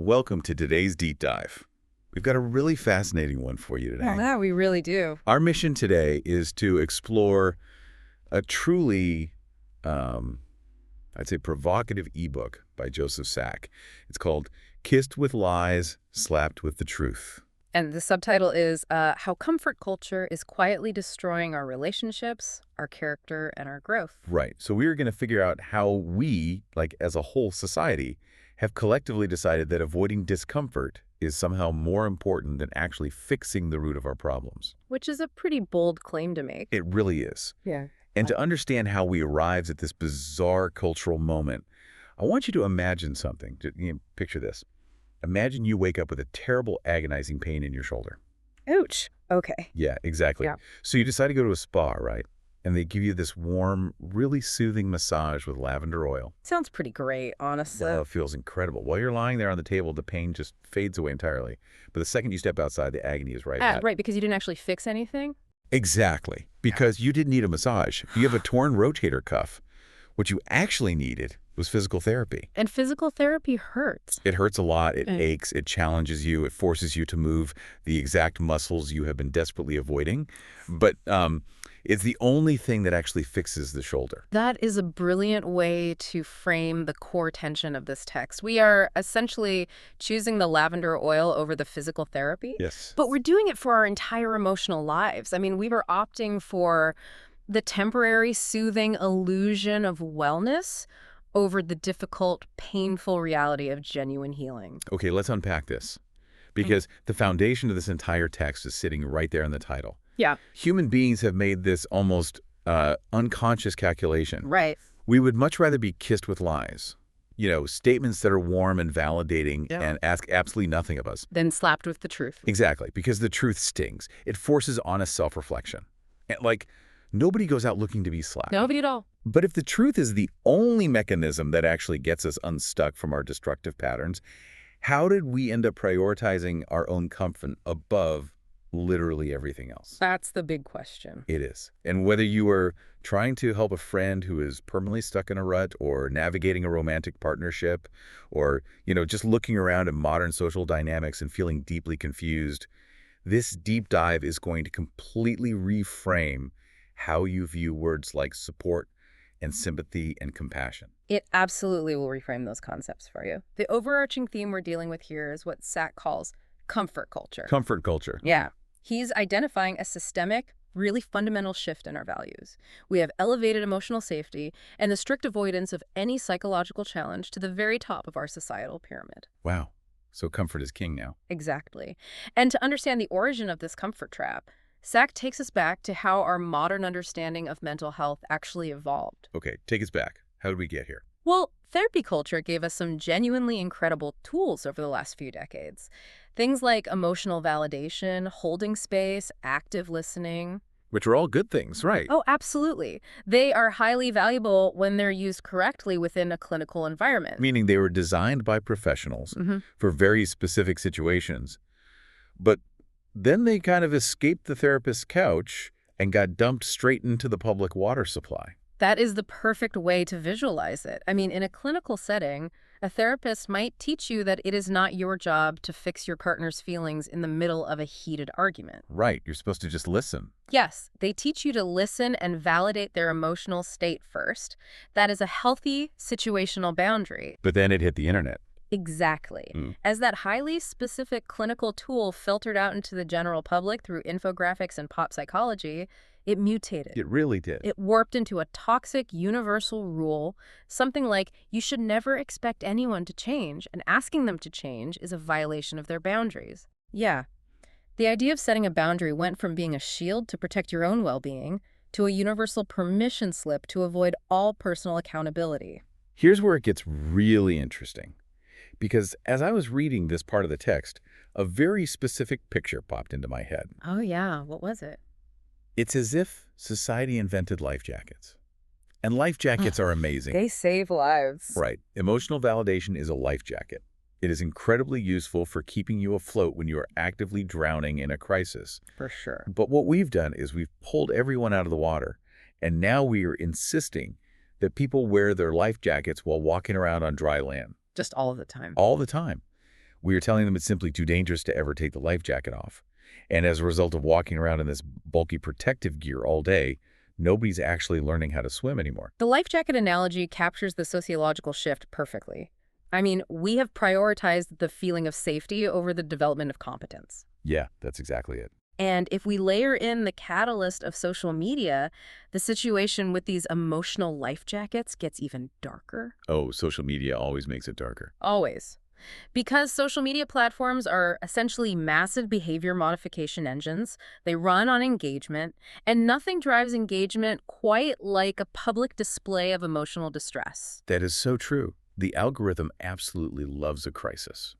Welcome to today's deep dive. We've got a really fascinating one for you today. Well, yeah, we really do. Our mission today is to explore a truly, I'd say, provocative ebook by Joseph Sack. It's called Kissed with Lies, Slapped with the Truth. And the subtitle is How Comfort Culture is Quietly Destroying Our Relationships, Our Character, and Our Growth. Right. So we're going to figure out how we, like as a whole society, have collectively decided that avoiding discomfort is somehow more important than actually fixing the root of our problems. Which is a pretty bold claim to make. It really is. Yeah. And to understand how we arrived at this bizarre cultural moment, I want you to imagine something. Picture this. Imagine you wake up with a terrible, agonizing pain in your shoulder. Ouch. Okay. Yeah, exactly. Yeah. So you decide to go to a spa, right? And they give you this warm, really soothing massage with lavender oil. Sounds pretty great, honestly. Oh, it feels incredible. While you're lying there on the table, the pain just fades away entirely. But the second you step outside, the agony is right back. Right, because you didn't actually fix anything? Exactly. Because you didn't need a massage. You have a torn rotator cuff. What you actually needed was physical therapy. And physical therapy hurts. It hurts a lot. It aches. It challenges you. It forces you to move the exact muscles you have been desperately avoiding. But it's the only thing that actually fixes the shoulder. That is a brilliant way to frame the core tension of this text. We are essentially choosing the lavender oil over the physical therapy. Yes. But we're doing it for our entire emotional lives. I mean, we were opting for the temporary, soothing illusion of wellness over the difficult, painful reality of genuine healing. Okay, let's unpack this. Because the foundation of this entire text is sitting right there in the title. Yeah. Human beings have made this almost unconscious calculation. Right. We would much rather be kissed with lies. You know, statements that are warm and validating and ask absolutely nothing of us. Then slapped with the truth. Exactly, because the truth stings. It forces honest self-reflection. Like, nobody goes out looking to be slapped. Nobody at all. But if the truth is the only mechanism that actually gets us unstuck from our destructive patterns, how did we end up prioritizing our own comfort above literally everything else? That's the big question. It is. And whether you are trying to help a friend who is permanently stuck in a rut, or navigating a romantic partnership, or, just looking around at modern social dynamics and feeling deeply confused, this deep dive is going to completely reframe how you view words like support and sympathy and compassion. It absolutely will reframe those concepts for you. The overarching theme we're dealing with here is what Sack calls comfort culture. Comfort culture. Yeah. He's identifying a systemic, really fundamental shift in our values. We have elevated emotional safety and the strict avoidance of any psychological challenge to the very top of our societal pyramid. Wow. So comfort is king now. Exactly. And to understand the origin of this comfort trap, Sack takes us back to how our modern understanding of mental health actually evolved. Okay, take us back. How did we get here? Well, therapy culture gave us some genuinely incredible tools over the last few decades. Things like emotional validation, holding space, active listening. Which are all good things, right? Oh, absolutely. They are highly valuable when they're used correctly within a clinical environment. Meaning they were designed by professionals for very specific situations. But then they kind of escaped the therapist's couch and got dumped straight into the public water supply. That is the perfect way to visualize it. I mean, in a clinical setting, a therapist might teach you that it is not your job to fix your partner's feelings in the middle of a heated argument. Right. You're supposed to just listen. Yes, they teach you to listen and validate their emotional state first. That is a healthy situational boundary. But then it hit the internet. Exactly. As that highly specific clinical tool filtered out into the general public through infographics and pop psychology, it mutated. It really did. It warped into a toxic universal rule, something like you should never expect anyone to change, and asking them to change is a violation of their boundaries. Yeah. The idea of setting a boundary went from being a shield to protect your own well-being to a universal permission slip to avoid all personal accountability. Here's where it gets really interesting. Because as I was reading this part of the text, a very specific picture popped into my head. Oh, yeah. What was it? It's as if society invented life jackets. And life jackets are amazing. They save lives. Right. Emotional validation is a life jacket. It is incredibly useful for keeping you afloat when you are actively drowning in a crisis. For sure. But what we've done is we've pulled everyone out of the water, and now we are insisting that people wear their life jackets while walking around on dry land. Just all of the time. All the time. We are telling them it's simply too dangerous to ever take the life jacket off. And as a result of walking around in this bulky protective gear all day, nobody's actually learning how to swim anymore. The life jacket analogy captures the sociological shift perfectly. I mean, we have prioritized the feeling of safety over the development of competence. Yeah, that's exactly it. And if we layer in the catalyst of social media, the situation with these emotional life jackets gets even darker. Oh, social media always makes it darker. Always. Because social media platforms are essentially massive behavior modification engines, they run on engagement, and nothing drives engagement quite like a public display of emotional distress. That is so true. The algorithm absolutely loves a crisis.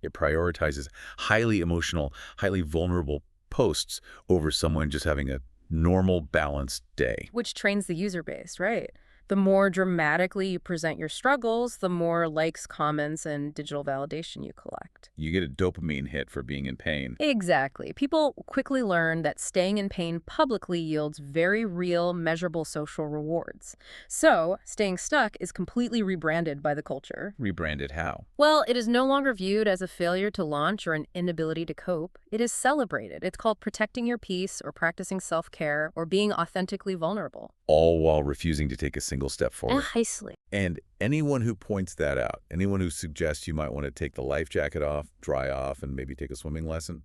It prioritizes highly emotional, highly vulnerable posts over someone just having a normal, balanced day. Which trains the user base, right? The more dramatically you present your struggles, the more likes, comments, and digital validation you collect. You get a dopamine hit for being in pain. Exactly. People quickly learn that staying in pain publicly yields very real, measurable social rewards. So, staying stuck is completely rebranded by the culture. Rebranded how? Well, it is no longer viewed as a failure to launch or an inability to cope. It is celebrated. It's called protecting your peace or practicing self-care or being authentically vulnerable. All while refusing to take a single step forward. Precisely. And anyone who points that out, anyone who suggests you might want to take the life jacket off, dry off, and maybe take a swimming lesson,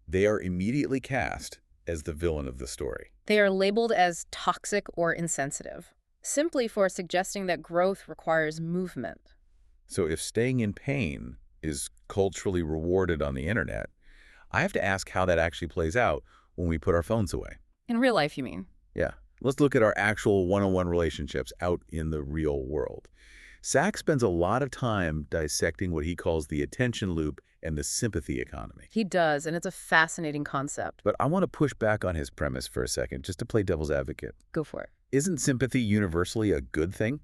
they are immediately cast as the villain of the story. They are labeled as toxic or insensitive, simply for suggesting that growth requires movement. So if staying in pain is culturally rewarded on the internet, I have to ask how that actually plays out when we put our phones away. In real life, you mean? Yeah. Let's look at our actual one-on-one relationships out in the real world. Sack spends a lot of time dissecting what he calls the attention loop and the sympathy economy. He does, and it's a fascinating concept. But I want to push back on his premise for a second, just to play devil's advocate. Go for it. Isn't sympathy universally a good thing?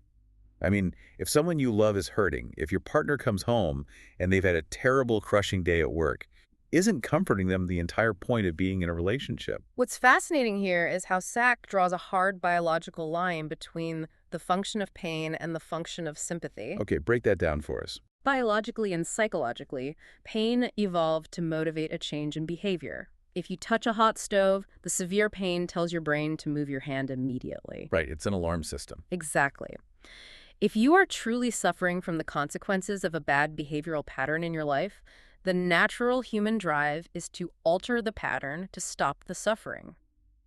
I mean, if someone you love is hurting, if your partner comes home and they've had a terrible, crushing day at work, isn't comforting them the entire point of being in a relationship? What's fascinating here is how Sack draws a hard biological line between the function of pain and the function of sympathy. Okay, break that down for us. Biologically and psychologically, pain evolved to motivate a change in behavior. If you touch a hot stove, the severe pain tells your brain to move your hand immediately. Right, it's an alarm system. Exactly. If you are truly suffering from the consequences of a bad behavioral pattern in your life, the natural human drive is to alter the pattern to stop the suffering.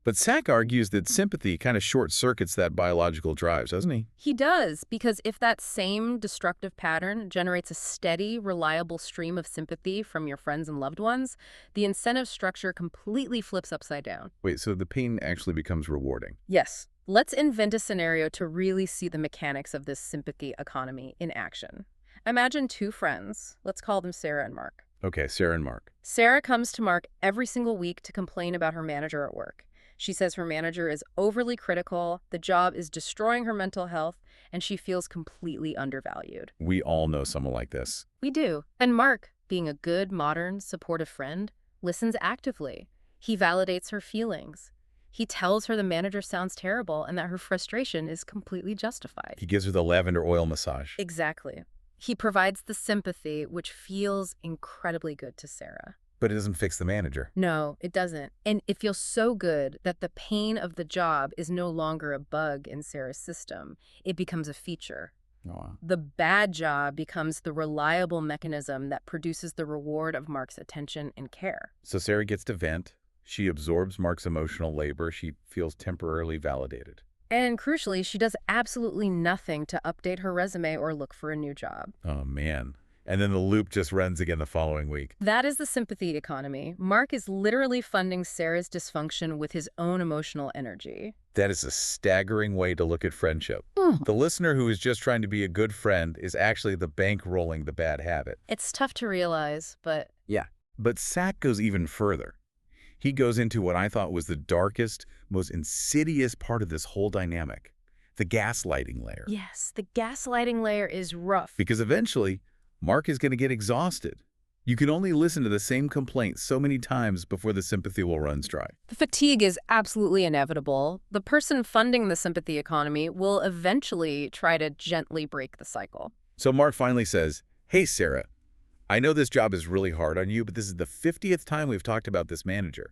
But Sack argues that sympathy kind of short-circuits that biological drive, doesn't he? He does, because if that same destructive pattern generates a steady, reliable stream of sympathy from your friends and loved ones, the incentive structure completely flips upside down. Wait, so the pain actually becomes rewarding. Yes. Let's invent a scenario to really see the mechanics of this sympathy economy in action. Imagine two friends. Let's call them Sarah and Mark. Okay, Sarah and Mark. Sarah comes to Mark every single week to complain about her manager at work. She says her manager is overly critical, the job is destroying her mental health, and she feels completely undervalued. We all know someone like this. We do. And Mark, being a good, modern, supportive friend, listens actively. He validates her feelings. He tells her the manager sounds terrible and that her frustration is completely justified. He gives her the lavender oil massage. Exactly. He provides the sympathy, which feels incredibly good to Sarah. But it doesn't fix the manager. No, it doesn't. And it feels so good that the pain of the job is no longer a bug in Sarah's system. It becomes a feature. Oh, wow. The bad job becomes the reliable mechanism that produces the reward of Mark's attention and care. So Sarah gets to vent. She absorbs Mark's emotional labor. She feels temporarily validated. And crucially, she does absolutely nothing to update her resume or look for a new job. Oh, man. And then the loop just runs again the following week. That is the sympathy economy. Mark is literally funding Sarah's dysfunction with his own emotional energy. That is a staggering way to look at friendship. The listener who is just trying to be a good friend is actually the bank rolling the bad habit. It's tough to realize, but... Yeah. But Sack goes even further. He goes into what I thought was the darkest, most insidious part of this whole dynamic, the gaslighting layer. Yes, the gaslighting layer is rough. Because eventually, Mark is going to get exhausted. You can only listen to the same complaint so many times before the sympathy will run dry. The fatigue is absolutely inevitable. The person funding the sympathy economy will eventually try to gently break the cycle. So Mark finally says, "Hey, Sarah, I know this job is really hard on you, but this is the 50th time we've talked about this manager.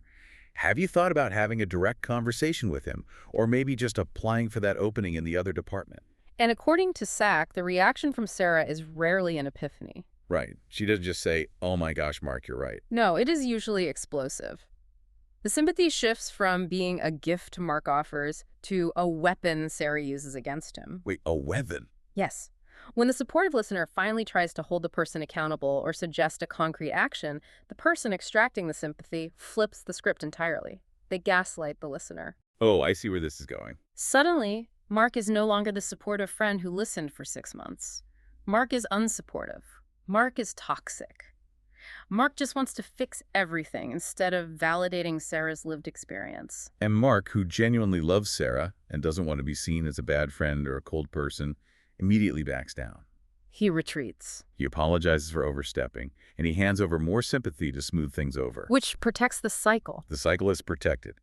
Have you thought about having a direct conversation with him, or maybe just applying for that opening in the other department? And according to Sack, the reaction from Sarah is rarely an epiphany. Right. She doesn't just say, oh my gosh, Mark, you're right. No, it is usually explosive. The sympathy shifts from being a gift Mark offers to a weapon Sarah uses against him. Wait, a weapon? Yes. When the supportive listener finally tries to hold the person accountable or suggest a concrete action, the person extracting the sympathy flips the script entirely. They gaslight the listener. Oh, I see where this is going. Suddenly, Mark is no longer the supportive friend who listened for 6 months. Mark is unsupportive. Mark is toxic. Mark just wants to fix everything instead of validating Sarah's lived experience. And Mark, who genuinely loves Sarah and doesn't want to be seen as a bad friend or a cold person, immediately backs down. He retreats. He apologizes for overstepping, and he hands over more sympathy to smooth things over. Which protects the cycle. The cycle is protected.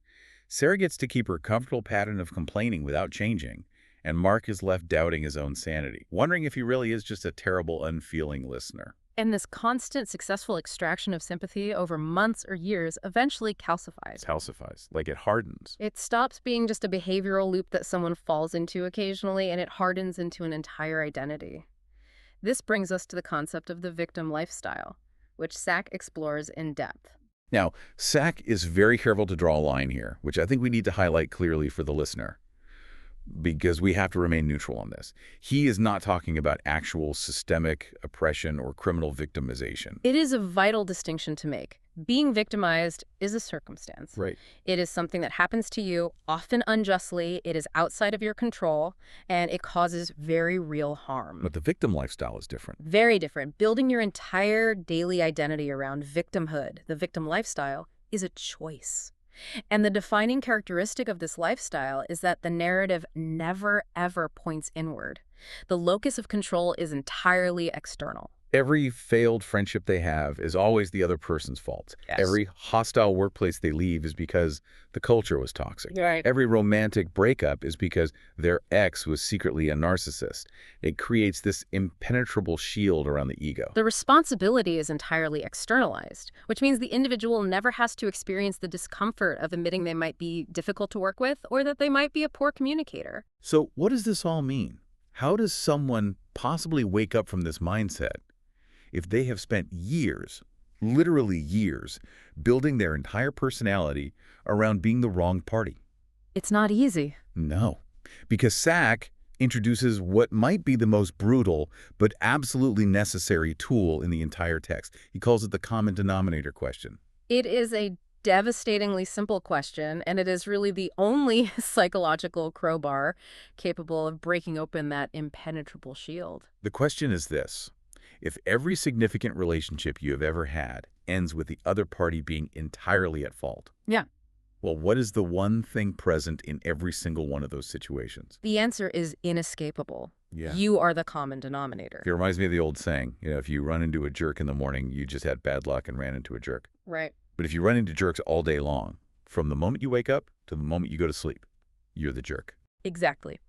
Sarah gets to keep her comfortable pattern of complaining without changing, and Mark is left doubting his own sanity, wondering if he really is just a terrible, unfeeling listener. And this constant successful extraction of sympathy over months or years eventually calcifies. Calcifies, like it hardens. It stops being just a behavioral loop that someone falls into occasionally, and it hardens into an entire identity. This brings us to the concept of the victim lifestyle, which Sack explores in depth. Now, Sack is very careful to draw a line here, which I think we need to highlight clearly for the listener, because we have to remain neutral on this. He is not talking about actual systemic oppression or criminal victimization. It is a vital distinction to make. Being victimized is a circumstance. Right. It is something that happens to you, often unjustly, it is outside of your control, and it causes very real harm. But the victim lifestyle is different. Very different. Building your entire daily identity around victimhood, the victim lifestyle, is a choice. And the defining characteristic of this lifestyle is that the narrative never, ever points inward. The locus of control is entirely external. Every failed friendship they have is always the other person's fault. Yes. Every hostile workplace they leave is because the culture was toxic. Right. Every romantic breakup is because their ex was secretly a narcissist. It creates this impenetrable shield around the ego. The responsibility is entirely externalized, which means the individual never has to experience the discomfort of admitting they might be difficult to work with or that they might be a poor communicator. So what does this all mean? How does someone possibly wake up from this mindset if they have spent years, literally years, building their entire personality around being the wrong party? It's not easy. No, because Sack introduces what might be the most brutal but absolutely necessary tool in the entire text. He calls it the common denominator question. It is a devastatingly simple question, and it is really the only psychological crowbar capable of breaking open that impenetrable shield. The question is this: if every significant relationship you have ever had ends with the other party being entirely at fault, Yeah. well, what is the one thing present in every single one of those situations? The answer is inescapable. Yeah. You are the common denominator. It reminds me of the old saying, if you run into a jerk in the morning, you just had bad luck and ran into a jerk. Right. But if you run into jerks all day long, from the moment you wake up to the moment you go to sleep, you're the jerk. Exactly.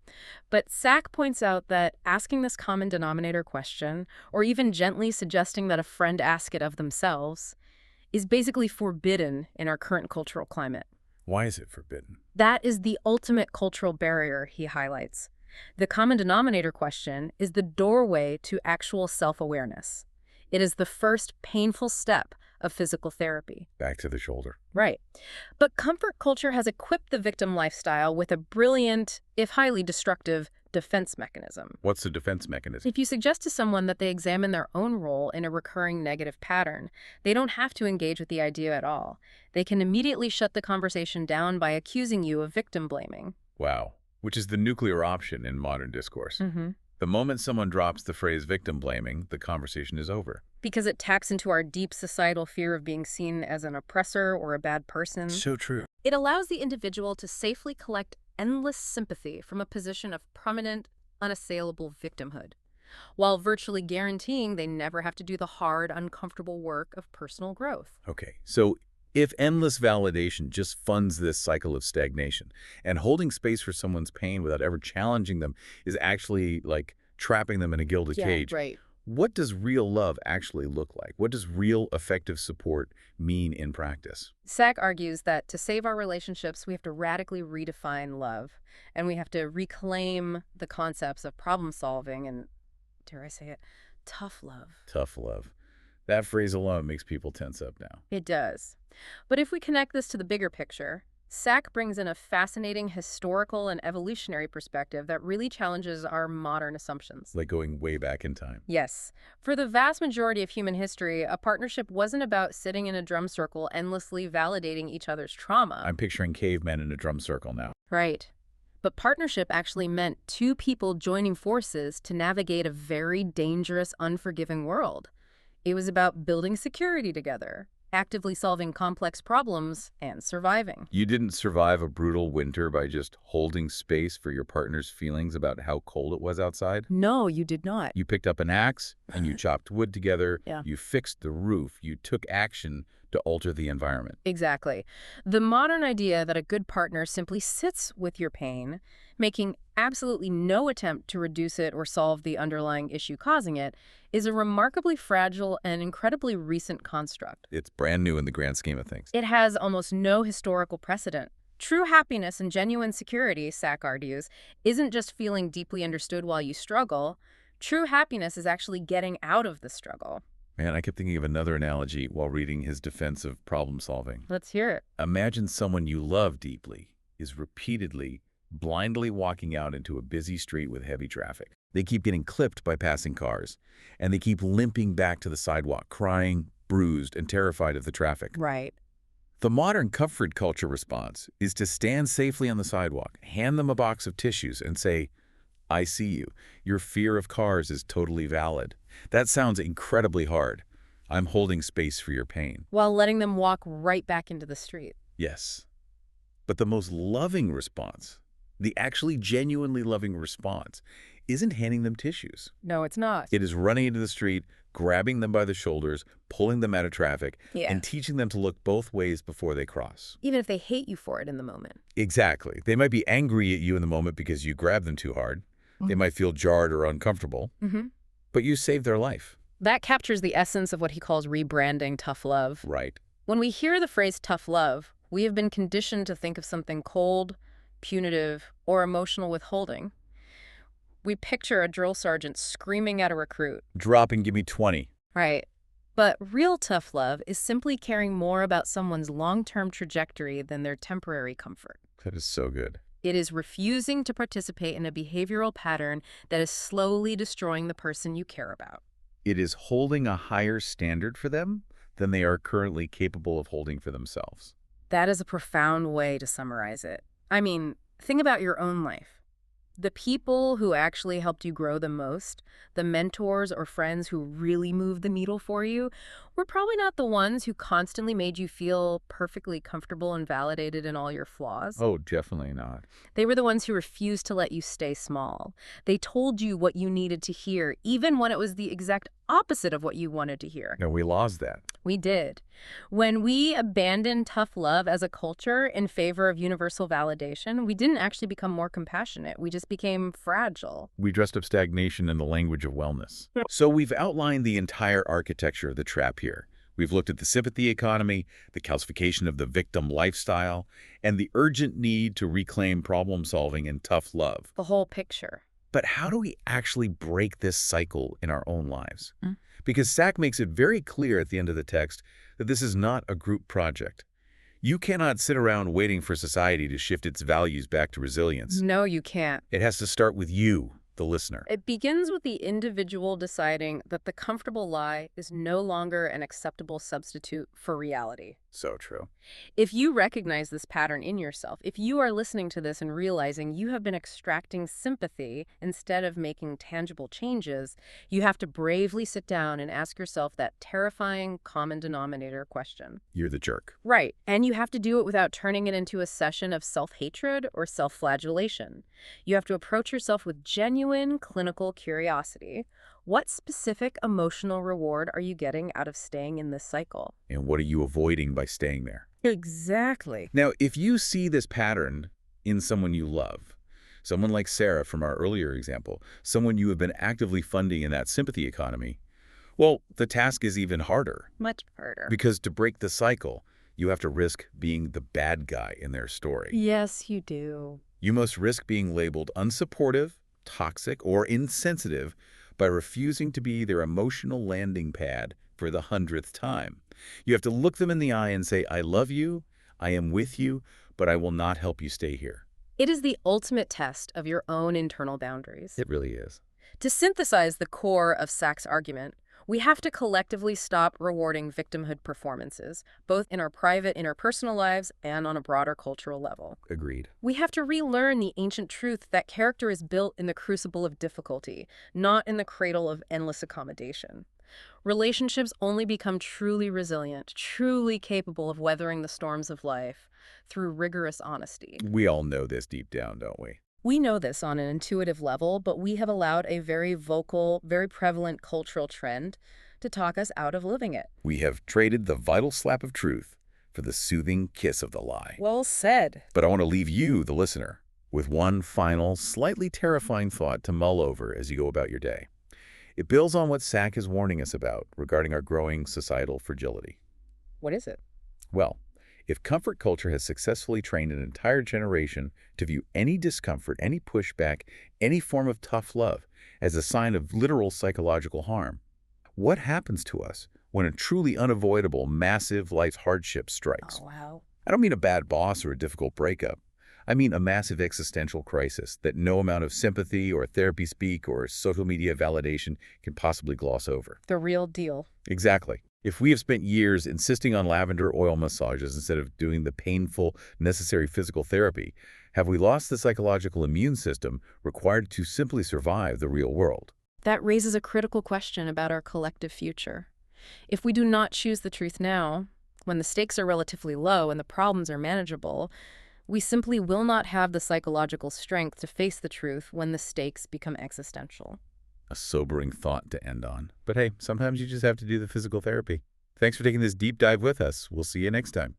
But Sack points out that asking this common denominator question, or even gently suggesting that a friend ask it of themselves, is basically forbidden in our current cultural climate. Why is it forbidden? That is the ultimate cultural barrier, he highlights. The common denominator question is the doorway to actual self-awareness. It is the first painful step of physical therapy. Back to the shoulder. Right. But comfort culture has equipped the victim lifestyle with a brilliant, if highly destructive, defense mechanism. What's the defense mechanism? If you suggest to someone that they examine their own role in a recurring negative pattern, they don't have to engage with the idea at all. They can immediately shut the conversation down by accusing you of victim blaming. Wow. Which is the nuclear option in modern discourse. Mm-hmm. The moment someone drops the phrase victim blaming, the conversation is over. Because it taps into our deep societal fear of being seen as an oppressor or a bad person. So true. It allows the individual to safely collect endless sympathy from a position of permanent, unassailable victimhood, while virtually guaranteeing they never have to do the hard, uncomfortable work of personal growth. Okay, so if endless validation just funds this cycle of stagnation, and holding space for someone's pain without ever challenging them is actually like trapping them in a gilded cage, Right. what does real love actually look like? What does real effective support mean in practice? Sack argues that to save our relationships, we have to radically redefine love, and we have to reclaim the concepts of problem solving and, dare I say it, tough love. Tough love. That phrase alone makes people tense up now. It does. But if we connect this to the bigger picture, Sack brings in a fascinating historical and evolutionary perspective that really challenges our modern assumptions. Like going way back in time. Yes. For the vast majority of human history, a partnership wasn't about sitting in a drum circle endlessly validating each other's trauma. I'm picturing cavemen in a drum circle now. Right. But partnership actually meant two people joining forces to navigate a very dangerous, unforgiving world. It was about building security together, actively solving complex problems, and surviving. You didn't survive a brutal winter by just holding space for your partner's feelings about how cold it was outside. No, you did not. You picked up an axe and you chopped wood together. Yeah. You fixed the roof. You took action to alter the environment. Exactly. The modern idea that a good partner simply sits with your pain, making absolutely no attempt to reduce it or solve the underlying issue causing it, is a remarkably fragile and incredibly recent construct. It's brand new in the grand scheme of things. It has almost no historical precedent. True happiness and genuine security, Sack argues, isn't just feeling deeply understood while you struggle. True happiness is actually getting out of the struggle. Man, I kept thinking of another analogy while reading his defense of problem solving. Let's hear it. Imagine someone you love deeply is repeatedly, blindly walking out into a busy street with heavy traffic. They keep getting clipped by passing cars, and they keep limping back to the sidewalk, crying, bruised, and terrified of the traffic. Right. The modern comfort culture response is to stand safely on the sidewalk, hand them a box of tissues, and say, I see you. Your fear of cars is totally valid. That sounds incredibly hard. I'm holding space for your pain. While letting them walk right back into the street. Yes. But the most loving response, the actually genuinely loving response, isn't handing them tissues. No, it's not. It is running into the street, grabbing them by the shoulders, pulling them out of traffic, Yeah. and teaching them to look both ways before they cross. Even if they hate you for it in the moment. Exactly. They might be angry at you in the moment because you grabbed them too hard. They might feel jarred or uncomfortable, but you saved their life. That captures the essence of what he calls rebranding tough love. Right. When we hear the phrase tough love, we have been conditioned to think of something cold, punitive, or emotional withholding. We picture a drill sergeant screaming at a recruit. Drop and give me 20. Right. But real tough love is simply caring more about someone's long-term trajectory than their temporary comfort. That is so good. It is refusing to participate in a behavioral pattern that is slowly destroying the person you care about. It is holding a higher standard for them than they are currently capable of holding for themselves. That is a profound way to summarize it. I mean, think about your own life. The people who actually helped you grow the most, the mentors or friends who really moved the needle for you, were probably not the ones who constantly made you feel perfectly comfortable and validated in all your flaws. Oh, definitely not. They were the ones who refused to let you stay small. They told you what you needed to hear, even when it was the exact opposite of what you wanted to hear. No, we lost that. We did. When we abandoned tough love as a culture in favor of universal validation, we didn't actually become more compassionate. We just became fragile. We dressed up stagnation in the language of wellness. So we've outlined the entire architecture of the trap here. We've looked at the sympathy economy, the calcification of the victim lifestyle, and the urgent need to reclaim problem solving and tough love. The whole picture. But how do we actually break this cycle in our own lives? Mm. Because Sack makes it very clear at the end of the text that this is not a group project. You cannot sit around waiting for society to shift its values back to resilience. No, you can't. It has to start with you, the listener. It begins with the individual deciding that the comfortable lie is no longer an acceptable substitute for reality. So true. If you recognize this pattern in yourself, if you are listening to this and realizing you have been extracting sympathy instead of making tangible changes, you have to bravely sit down and ask yourself that terrifying common denominator question. You're the jerk. Right. And you have to do it without turning it into a session of self-hatred or self-flagellation. You have to approach yourself with genuine clinical curiosity. What specific emotional reward are you getting out of staying in this cycle? And what are you avoiding by staying there? Exactly. Now, if you see this pattern in someone you love, Someone like Sarah from our earlier example, someone you have been actively funding in that sympathy economy, well, the task is even harder. Much harder. Because to break the cycle, you have to risk being the bad guy in their story. Yes, you do. You must risk being labeled unsupportive, toxic, or insensitive by refusing to be their emotional landing pad for the 100th time. You have to look them in the eye and say, I love you, I am with you, but I will not help you stay here. It is the ultimate test of your own internal boundaries. It really is. To synthesize the core of Sachs' argument, we have to collectively stop rewarding victimhood performances, both in our private interpersonal lives and on a broader cultural level. Agreed. We have to relearn the ancient truth that character is built in the crucible of difficulty, not in the cradle of endless accommodation. Relationships only become truly resilient, truly capable of weathering the storms of life through rigorous honesty. We all know this deep down, don't we? We know this on an intuitive level, but we have allowed a very vocal, very prevalent cultural trend to talk us out of living it. We have traded the vital slap of truth for the soothing kiss of the lie. Well said. But I want to leave you, the listener, with one final, slightly terrifying thought to mull over as you go about your day. It builds on what Sack is warning us about regarding our growing societal fragility. What is it? Well, if comfort culture has successfully trained an entire generation to view any discomfort, any pushback, any form of tough love as a sign of literal psychological harm, what happens to us when a truly unavoidable, massive life hardship strikes? Oh, wow. I don't mean a bad boss or a difficult breakup. I mean a massive existential crisis that no amount of sympathy or therapy speak or social media validation can possibly gloss over. The real deal. Exactly. If we have spent years insisting on lavender oil massages instead of doing the painful, necessary physical therapy, have we lost the psychological immune system required to simply survive the real world? That raises a critical question about our collective future. If we do not choose the truth now, when the stakes are relatively low and the problems are manageable, we simply will not have the psychological strength to face the truth when the stakes become existential. A sobering thought to end on. But hey, sometimes you just have to do the physical therapy. Thanks for taking this deep dive with us. We'll see you next time.